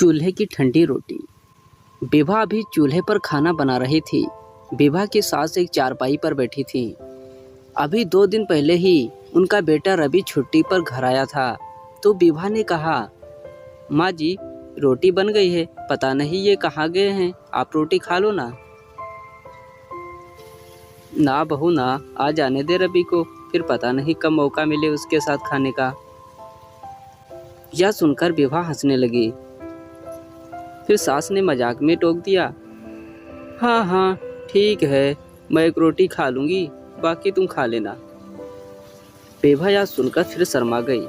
चूल्हे की ठंडी रोटी। विभा अभी चूल्हे पर खाना बना रही थी। विभा की सास एक चारपाई पर बैठी थी। अभी 2 दिन पहले ही उनका बेटा रवि छुट्टी पर घर आया था। तो विभा ने कहा, माँ जी रोटी बन गई है, पता नहीं ये कहाँ गए हैं, आप रोटी खा लो ना। ना बहू ना, आ जाने दे रवि को, फिर पता नहीं कब मौका मिले उसके साथ खाने का। यह सुनकर विभा हंसने लगी। फिर सास ने मजाक में टोक दिया, हाँ हाँ ठीक है, मैं एक रोटी खा लूँगी, बाकी तुम खा लेना। विभा यह सुनकर फिर शर्मा गई।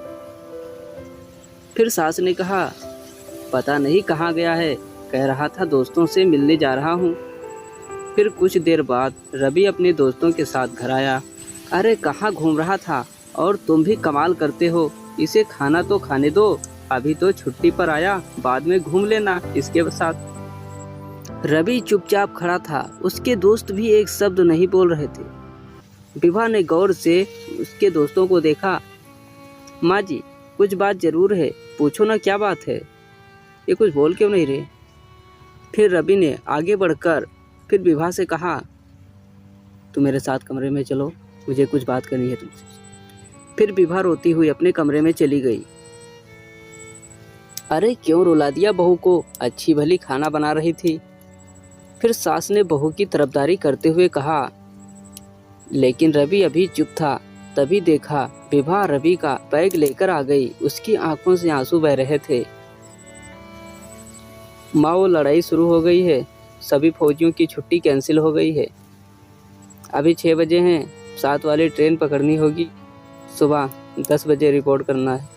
फिर सास ने कहा, पता नहीं कहाँ गया है, कह रहा था दोस्तों से मिलने जा रहा हूँ। फिर कुछ देर बाद रवि अपने दोस्तों के साथ घर आया। अरे कहाँ घूम रहा था, और तुम भी कमाल करते हो, इसे खाना तो खाने दो, अभी तो छुट्टी पर आया, बाद में घूम लेना इसके साथ। रवि चुपचाप खड़ा था, उसके दोस्त भी एक शब्द नहीं बोल रहे थे। विभा ने गौर से उसके दोस्तों को देखा। माँ जी कुछ बात जरूर है, पूछो ना क्या बात है, ये कुछ बोल क्यों नहीं रहे। फिर रवि ने आगे बढ़कर फिर विभा से कहा, तुम मेरे साथ कमरे में चलो, मुझे कुछ बात करनी है तुमसे। फिर विभा रोती हुई अपने कमरे में चली गई। अरे क्यों रुला दिया बहू को, अच्छी भली खाना बना रही थी। फिर सास ने बहू की तरफदारी करते हुए कहा। लेकिन रवि अभी चुप था। तभी देखा विभा रवि का बैग लेकर आ गई। उसकी आंखों से आंसू बह रहे थे। माँ वो लड़ाई शुरू हो गई है, सभी फौजियों की छुट्टी कैंसिल हो गई है। अभी 6 बजे हैं, 7 वाली ट्रेन पकड़नी होगी, सुबह 10 बजे रिपोर्ट करना है।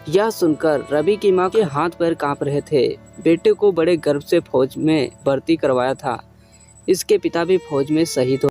यह सुनकर रवि की माँ के हाथ पैर कांप रहे थे। बेटे को बड़े गर्व से फौज में भर्ती करवाया था। इसके पिता भी फौज में शहीद हो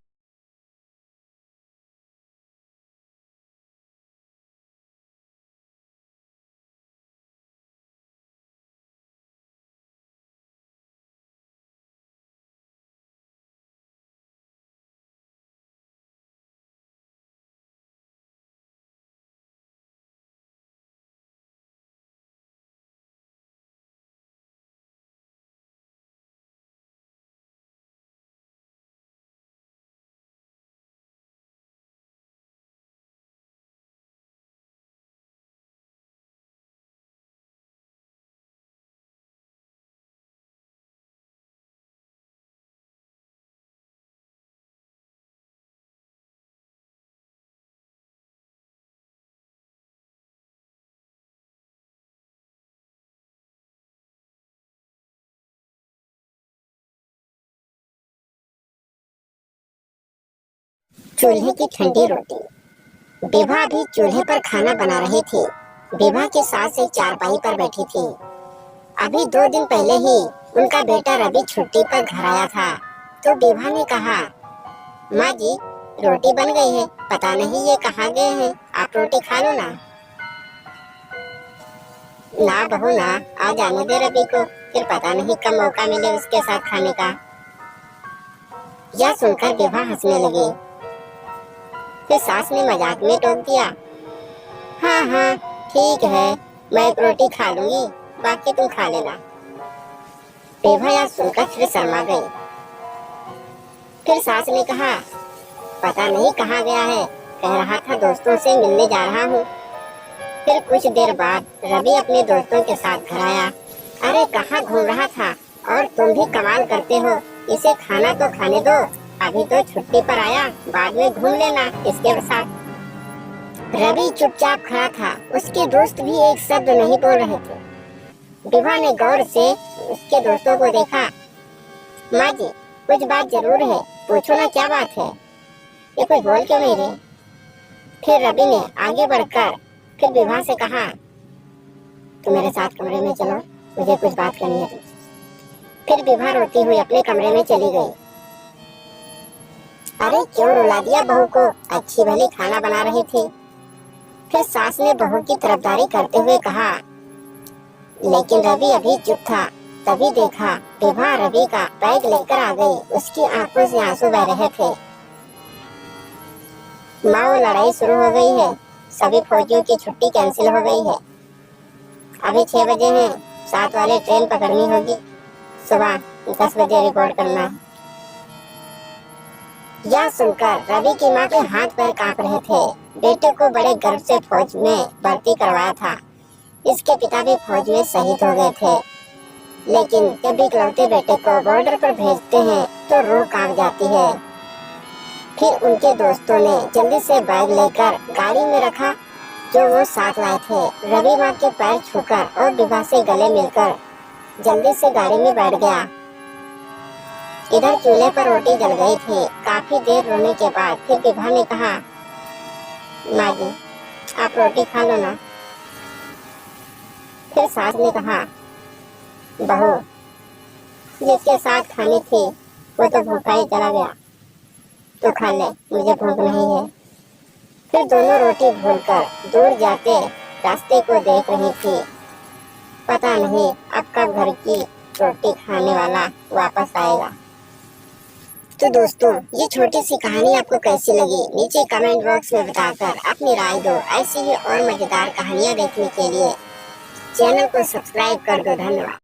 चूल्हे की ठंडी रोटी। विभा भी चूल्हे पर खाना बना रही थी। विभा की सास एक चारपाई पर बैठी थी। अभी 2 दिन पहले ही उनका बेटा रवि छुट्टी पर घर आया था। तो विभा ने कहा, माँ जी रोटी बन गई है, पता नहीं ये कहाँ गए हैं, आप रोटी खा लो ना। ना बहू ना, आ जाने दे रवि को, फिर पता नहीं कब मौका मिले उसके साथ खाने का। यह सुनकर विभा हंसने लगी। फिर सास ने मजाक में टोक दिया, हाँ हाँ ठीक है, मैं एक रोटी खा लूंगी, बाकी तुम खा लेना। विभा यह सुनकर फिर शर्मा गई। फिर सास ने कहा, पता नहीं कहाँ गया है, कह रहा था दोस्तों से मिलने जा रहा हूँ। फिर कुछ देर बाद रवि अपने दोस्तों के साथ घर आया। अरे कहाँ घूम रहा था, और तुम भी कमाल करते हो, इसे खाना तो खाने दो, अभी तो छुट्टी पर आया, बाद में घूम लेना इसके साथ। रवि चुपचाप खड़ा था, उसके दोस्त भी एक शब्द नहीं बोल रहे थे। विभा ने गौर से उसके दोस्तों को देखा। माँ जी कुछ बात जरूर है, पूछो ना क्या बात है, ये कुछ बोल क्यों नहीं रहे। फिर रवि ने आगे बढ़कर फिर विभा से कहा, तुम मेरे साथ कमरे में चलो, मुझे कुछ बात करनी है तुमसे। फिर विभा रोती हुई अपने कमरे में चली गई। अरे क्यों रुला दिया बहू को, अच्छी भली खाना बना रही थी। फिर सास ने बहू की तरफदारी करते हुए कहा। लेकिन रवि अभी चुप था। तभी देखा विभा रवि का बैग लेकर आ गई। उसकी आंखों से आंसू बह रहे थे। माँ वो लड़ाई शुरू हो गई है, सभी फौजियों की छुट्टी कैंसिल हो गई है। अभी 6 बजे हैं, 7 वाली ट्रेन पकड़नी होगी, सुबह 10 बजे रिपोर्ट करना है। यह सुनकर रवि की माँ के हाथ पैर कांप रहे थे। बेटे को बड़े गर्व से फौज में भर्ती करवाया था। इसके पिता भी फौज में शहीद हो गए थे, लेकिन जब इकलौते बेटे को बॉर्डर पर भेजते हैं तो रूह कांप जाती है। फिर उनके दोस्तों ने जल्दी से बैग लेकर गाड़ी में रखा जो वो साथ लाए थे। रवि माँ के पैर छूकर और विभा से गले मिलकर जल्दी से गाड़ी में बैठ गया। इधर चूल्हे पर रोटी जल गई थी। काफी देर रोने के बाद फिर विभा ने कहा, माँ जी आप रोटी खा लो ना। फिर सास ने कहा, बहू जिसके साथ खानी थी वो तो भूखा ही चला गया, तू खा ले, मुझे भूख नहीं है। फिर दोनों रोटी भूलकर दूर जाते रास्ते को देख रही थी। पता नहीं अब कब घर की रोटी खाने वाला वापस आएगा। तो दोस्तों ये छोटी सी कहानी आपको कैसी लगी नीचे कमेंट बॉक्स में बताकर अपनी राय दो। ऐसी ही और मजेदार कहानियाँ देखने के लिए चैनल को सब्सक्राइब कर दो। धन्यवाद।